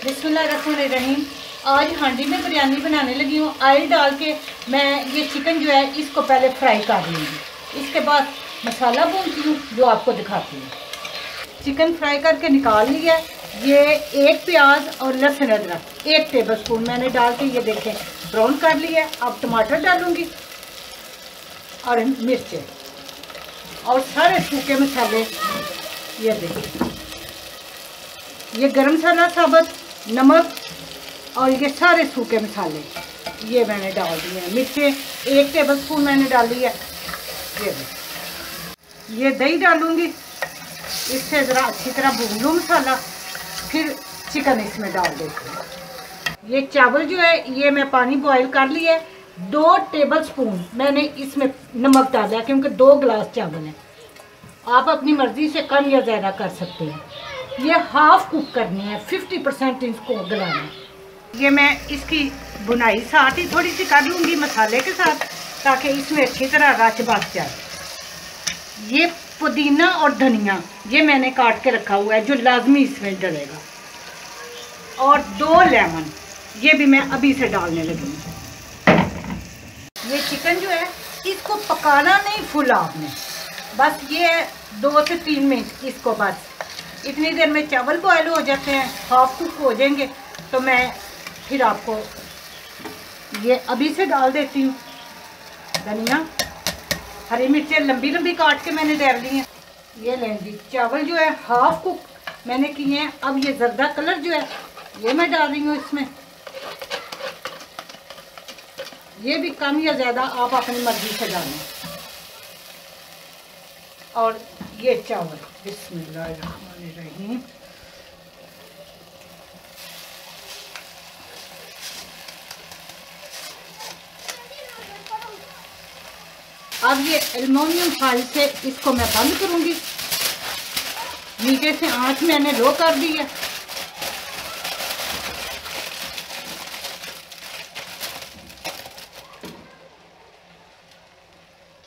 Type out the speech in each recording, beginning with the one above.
बिस्मिल्लाहिर्रहमानिर्रहीम। आज हांडी में बिरयानी बनाने लगी हूँ। ऑयल डाल के मैं ये चिकन जो है इसको पहले फ्राई कर लूँगी। इसके बाद मसाला भूनती हूँ जो आपको दिखाती हूँ। चिकन फ्राई करके निकाल लिया। ये एक प्याज और लहसुन अदरक 1 टेबल स्पून मैंने डाल के ये देखें ब्राउन कर लिया। अब टमाटर डालूँगी और मिर्चें और सारे सूखे मसाले। ये देखिए, ये गरम मसाला साबुत, नमक और ये सारे सूखे मसाले ये मैंने डाल दिए हैं। मिर्चें 1 टेबल स्पून मैंने डाली है। ये दही डालूँगी, इससे ज़रा अच्छी तरह भून लूँ मसाला, फिर चिकन इसमें डाल देती हूँ। ये चावल जो है ये मैं पानी बॉईल कर लिया है। 2 टेबल स्पून मैंने इसमें नमक डाला है क्योंकि 2 गिलास चावल है। आप अपनी मर्ज़ी से कम या ज़्यादा कर सकते हैं। ये हाफ़ कुक करनी है, 50% इसको गलाना है। ये मैं इसकी बुनाई साथ ही थोड़ी सी कर लूँगी मसाले के साथ ताकि इसमें अच्छी तरह रच बस जाए। ये पुदीना और धनिया ये मैंने काट के रखा हुआ है जो लाजमी इसमें डलेगा। और 2 लेमन ये भी मैं अभी से डालने लगी हूँ। ये चिकन जो है इसको पकाना नहीं फुल आपने, बस ये 2 से 3 मिनट इसको बस इतनी देर में चावल बॉयल हो जाते हैं, हाफ कुक हो जाएंगे। तो मैं फिर आपको ये अभी से डाल देती हूँ। धनिया, हरी मिर्चें लंबी लंबी काट के मैंने डाल दी हैं। ये लें जी, चावल जो है हाफ कुक मैंने किए हैं। अब ये जर्दा कलर जो है ये मैं डाल रही हूँ इसमें। ये भी कम या ज़्यादा आप अपनी मर्जी से डालें। और ये चावल, बिस्मिल्लाहिर्रहमानिर्रहीम। अब ये एल्युमिनियम फॉइल से इसको मैं बंद करूंगी। नीचे से आंच मैंने लो कर दी है।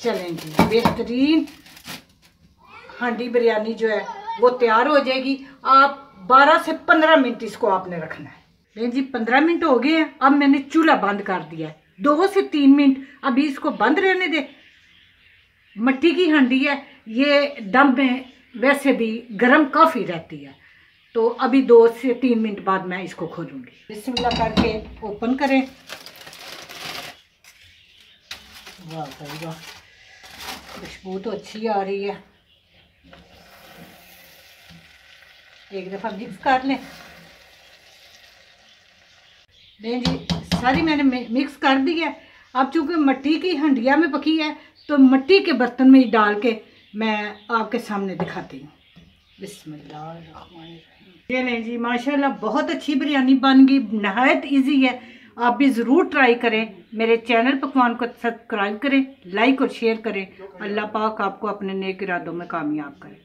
चलें जी, बेहतरीन हांडी बिरयानी जो है वो तैयार हो जाएगी। आप 12 से 15 मिनट इसको आपने रखना है। लेकिन जी 15 मिनट हो गए हैं। अब मैंने चूल्हा बंद कर दिया है। 2 से 3 मिनट अभी इसको बंद रहने दे। मिट्टी की हांडी है, ये दम में वैसे भी गर्म काफ़ी रहती है। तो अभी 2 से 3 मिनट बाद मैं इसको खोलूँगी। बिस्मिल्लाह करके ओपन करें। वाह भाई वाह, खुशबू तो अच्छी आ रही है। एक दफ़ा मिक्स कर लें। नहीं जी, सारी मैंने मिक्स कर दी है। अब चूँकि मिट्टी की हंडिया में पकी है तो मिट्टी के बर्तन में ही डाल के मैं आपके सामने दिखाती हूँ। बिस्मिल्लाहिर्रहमानिर्रहीम। ये नहीं जी, माशाल्लाह बहुत अच्छी बिरयानी बन गई। नहायत इजी है, आप भी ज़रूर ट्राई करें। मेरे चैनल पकवान को सब्सक्राइब करें, लाइक और शेयर करें। अल्लाह पाक आपको अपने नेक इरादों में कामयाब करें।